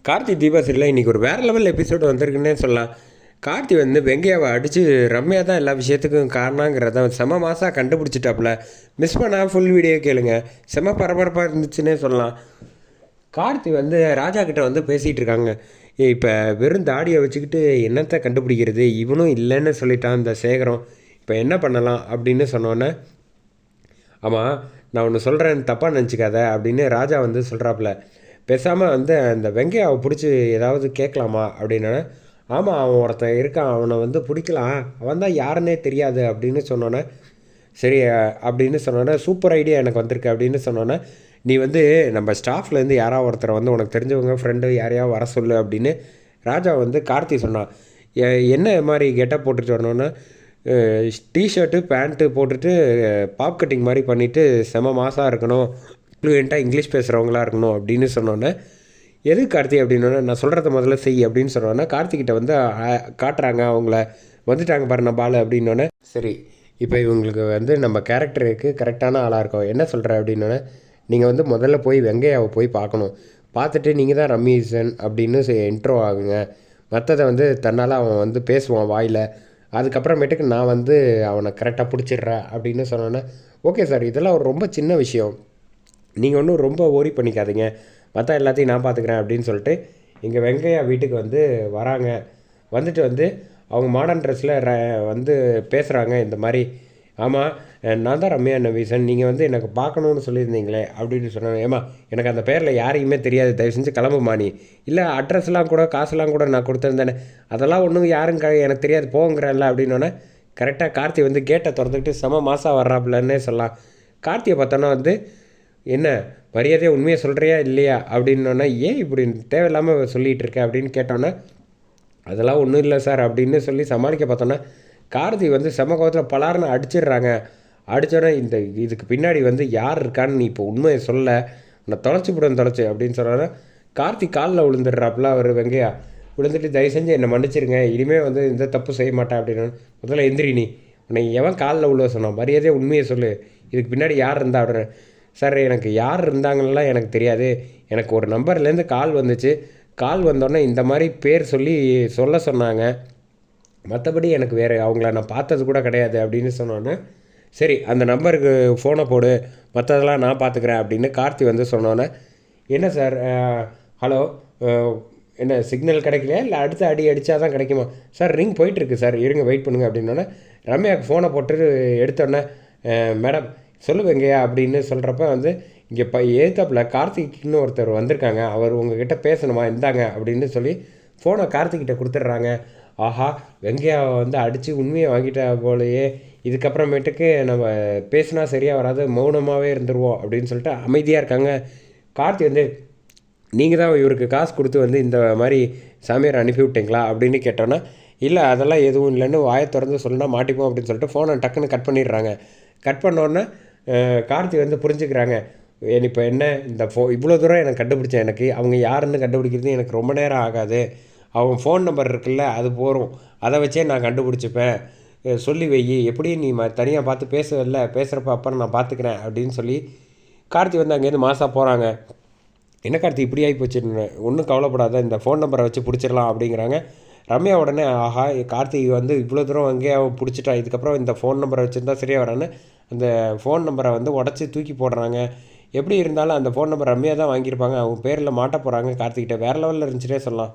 கார்த்தி தீபா சீரியலில் இன்றைக்கி ஒரு வேறு லெவல் எபிசோடு வந்திருக்குன்னே சொல்லலாம். கார்த்தி வந்து வெங்கையாவை அடித்து ரம்யா தான் எல்லா விஷயத்துக்கும் காரணங்கிறத செம மாதம் கண்டுபிடிச்சிட்டாப்புல. மிஸ் பண்ணால் ஃபுல் வீடியோ கேளுங்க. செம பரபரப்பாக இருந்துச்சுன்னே சொல்லலாம். கார்த்தி வந்து ராஜா கிட்ட வந்து பேசிகிட்டு இருக்காங்க. இப்போ வெறும் தாடியை வச்சுக்கிட்டு என்னத்தை கண்டுபிடிக்கிறது, இவனும் இல்லைன்னு சொல்லிட்டான் இந்த சேகரம், இப்போ என்ன பண்ணலாம் அப்படின்னு சொன்னோன்னே, ஆமாம் நான் ஒன்று சொல்கிறேன் தப்பாக நினச்சிக்காத அப்படின்னு ராஜா வந்து சொல்கிறாப்புல. பேசாமல் வந்து அந்த வெங்கையாவை பிடிச்சி ஏதாவது கேட்கலாமா அப்படின்னா, ஆமாம் அவன் ஒருத்தன் இருக்கான், அவனை வந்து பிடிக்கலாம், அவன் தான் யாருன்னே தெரியாது அப்படின்னு சொன்னோன்னே, சரி அப்படின்னு சொன்னோன்னே, சூப்பர் ஐடியா எனக்கு வந்திருக்கு அப்படின்னு சொன்னோன்னே, நீ வந்து நம்ம ஸ்டாஃப்லேருந்து யாராவது ஒருத்தரை வந்து உனக்கு தெரிஞ்சவங்க ஃப்ரெண்டு யாரையாவது வர சொல்லு அப்படின்னு ராஜா வந்து கார்த்தி சொன்னான். என்ன மாதிரி கெட்டப் போட்டுட்டு வரணுன்னா, டிஷர்ட்டு பேண்ட்டு போட்டுட்டு பாப் கட்டிங் மாதிரி பண்ணிவிட்டு செம மாசாக இருக்கணும், ஃப்ளூயண்ட்டாக இங்கிலீஷ் பேசுகிறவங்களா இருக்கணும் அப்படின்னு சொன்னோன்னே, எது கார்த்தி அப்படின்னோடனே, நான் சொல்கிறத முதல்ல செய் அப்படின்னு சொன்னோன்னே, கார்த்திகிட்ட வந்து காட்டுறாங்க அவங்கள, வந்துட்டாங்க பாரு நம்ம ஆள் அப்படின்னோடனே, சரி இப்போ இவங்களுக்கு வந்து நம்ம கேரக்டருக்கு கரெக்டான ஆளாக இருக்கோம், என்ன சொல்கிற அப்படின்னோடனே, நீங்கள் வந்து முதல்ல போய் வெங்கையாவை போய் பார்க்கணும், பார்த்துட்டு நீங்கள் தான் ரமீசன் அப்படின்னு இன்ட்ரோ ஆகுங்க, மற்றதை வந்து தன்னால் அவன் வந்து பேசுவான் வாயில், அதுக்கப்புறமேட்டுக்கு நான் வந்து அவனை கரெக்டாக பிடிச்சிடுறேன் அப்படின்னு சொன்னோன்னே, ஓகே சார் இதெல்லாம் ஒரு ரொம்ப சின்ன விஷயம், நீங்கள் ஒன்றும் ரொம்ப ஓரி பண்ணிக்காதீங்க, மற்ற எல்லாத்தையும் நான் பார்த்துக்கிறேன் அப்படின்னு சொல்லிட்டு இங்கே வெங்கையா வீட்டுக்கு வந்து வராங்க. வந்துட்டு வந்து அவங்க மாடர்ன் ட்ரெஸ்ஸில் வந்து பேசுகிறாங்க இந்த மாதிரி, ஆமாம் நான் தான் ரம்யா நவீசன், நீங்கள் வந்து எனக்கு பார்க்கணுன்னு சொல்லியிருந்தீங்களே அப்படின்னு சொன்னாங்க. ஏமா எனக்கு அந்த பேரில் யாரையுமே தெரியாது, தயவு செஞ்சு கிளம்புமா நீ, இல்லை அட்ரஸ்லாம் கூட காசுலாம் கூட நான் கொடுத்துருந்தேனே, அதெல்லாம் ஒன்றும் யாரும் எனக்கு தெரியாது போங்கிறல்ல அப்படின்னோடனே, கரெக்டாக கார்த்தி வந்து கேட்டை திறந்துக்கிட்டு செம மாதம் வர்றாப்புலன்னே சொல்லலாம். கார்த்தியை பார்த்தோன்னா வந்து, என்ன மரியாதையாக உண்மையை சொல்கிறியா இல்லையா அப்படின்னோன்னா, ஏன் இப்படி தேவையில்லாமல் சொல்லிகிட்டு இருக்க அப்படின்னு கேட்டோன்னே, அதெல்லாம் ஒன்றும் இல்லை சார் அப்படின்னு சொல்லி சமாளிக்க பார்த்தோன்னா, கார்த்தி வந்து செம கோவத்தில் பலார்னு அடிச்சிடுறாங்க. அடித்தோன்னே இதுக்கு பின்னாடி வந்து யார் இருக்கான்னு நீ இப்போ உண்மையை சொல்ல, நான் தொலைச்சி தொலைச்சி அப்படின்னு சொன்னோன்னா, கார்த்தி காலில் விழுந்துடுறாப்புல அவர் வெங்கையா. விழுந்துட்டு தயவு செஞ்சு என்னை மன்னிச்சிருங்க, இனிமேல் வந்து இந்த தப்பு செய்ய மாட்டேன் அப்படின்னு. முதல்ல எந்திரி, நீ உன்னை எவன் காலில் விழுவ சொன்னான், மரியாதையாக உண்மையை சொல்லு, இதுக்கு பின்னாடி யார் இருந்தா அப்படின்னு. சார் எனக்கு யார் இருந்தாங்கலாம் எனக்கு தெரியாது, எனக்கு ஒரு நம்பர்லேருந்து கால் வந்துச்சு, கால் வந்தோடனே இந்த மாதிரி பேர் சொல்லி சொல்ல சொன்னாங்க, மற்றபடி எனக்கு வேறு அவங்கள நான் பார்த்தது கூட கிடையாது அப்படின்னு சொன்னோன்னே, சரி அந்த நம்பருக்கு ஃபோனை போடு, மற்றதெல்லாம் நான் பார்த்துக்கிறேன் அப்படின்னு கார்த்தி வந்து சொன்னோன்னே, என்ன சார் ஹலோ என்ன சிக்னல் கிடைக்கலையா இல்லை அடுத்த அடி அடித்தா தான் கிடைக்குமா சார், ரிங் போயிட்டுருக்கு சார் இருங்க வெயிட் பண்ணுங்கள் அப்படின்னோடனே, ரம்யாவுக்கு ஃபோனை போட்டு எடுத்தோடனே, மேடம் சொல்லுவேங்கய்யா அப்படின்னு சொல்கிறப்ப வந்து இங்கே ஏத்தாப்பில் கார்த்திக்னு ஒருத்தர் வந்திருக்காங்க, அவர் உங்ககிட்ட பேசணுமா இந்தாங்க அப்படின்னு சொல்லி ஃபோனை கார்த்திக்கிட்ட கொடுத்துட்றாங்க. ஆஹா வெங்கையா வந்து அடித்து உண்மையை வாங்கிட்டா போலையே, இதுக்கப்புறமேட்டுக்கு நம்ம பேசினா சரியாக வராது, மௌனமாகவே இருந்துருவோம் அப்படின்னு சொல்லிட்டு அமைதியாக இருக்காங்க. கார்த்தி வந்து, நீங்கள் தான் இவருக்கு காசு கொடுத்து வந்து இந்த மாதிரி சாமியார் அனுப்பி விட்டீங்களா அப்படின்னு கேட்டோன்னா, இல்லை அதெல்லாம் எதுவும் இல்லைன்னு வாயை திறந்து சொல்லுனா மாட்டிப்போம் அப்படின்னு சொல்லிட்டு ஃபோனை டக்குன்னு கட் பண்ணிடுறாங்க. கட் பண்ணோன்னே கார்த்தி வந்து புரிஞ்சுக்கிறாங்க, இப்போ என்ன இந்த இவ்வளோ தூரம் எனக்கு கண்டுபிடிச்சேன், எனக்கு அவங்க யாருன்னு கண்டுபிடிக்கிறது எனக்கு ரொம்ப நேரம் ஆகாது, அவங்க ஃபோன் நம்பர் இருக்குல்ல அது போகிறோம், அதை வச்சே நான் கண்டுபிடிச்சிப்பேன், சொல்லி வை, எப்படியும் நீ தனியாக பார்த்து பேசவில்லை, பேசுகிறப்ப அப்புறம் நான் பார்த்துக்கிறேன் அப்படின்னு சொல்லி கார்த்தி வந்து அங்கேருந்து மாதம் போகிறாங்க. என்ன கார்த்தி இப்படி ஆகி போச்சுன்னு, ஒன்றும் கவலைப்படாத, இந்த ஃபோன் நம்பரை வச்சு பிடிச்சிடலாம் அப்படிங்கிறாங்க. ரம்யா உடனே ஆஹா கார்த்திக் வந்து இவ்வளோ தூரம் அங்கேயே பிடிச்சிட்டா, இதுக்கப்புறம் இந்த ஃபோன் நம்பரை வச்சுருந்தா சரியாக வரான்னு அந்த ஃபோன் நம்பரை வந்து உடச்சி தூக்கி போடுறாங்க. எப்படி இருந்தாலும் அந்த ஃபோன் நம்பர் ரம்யா தான் வாங்கியிருப்பாங்க, அவங்க பேரில் மாட்ட போகிறாங்க கார்த்திக்கிட்ட. வேறு லெவலில் இருந்துச்சுட்டே சொல்லலாம்.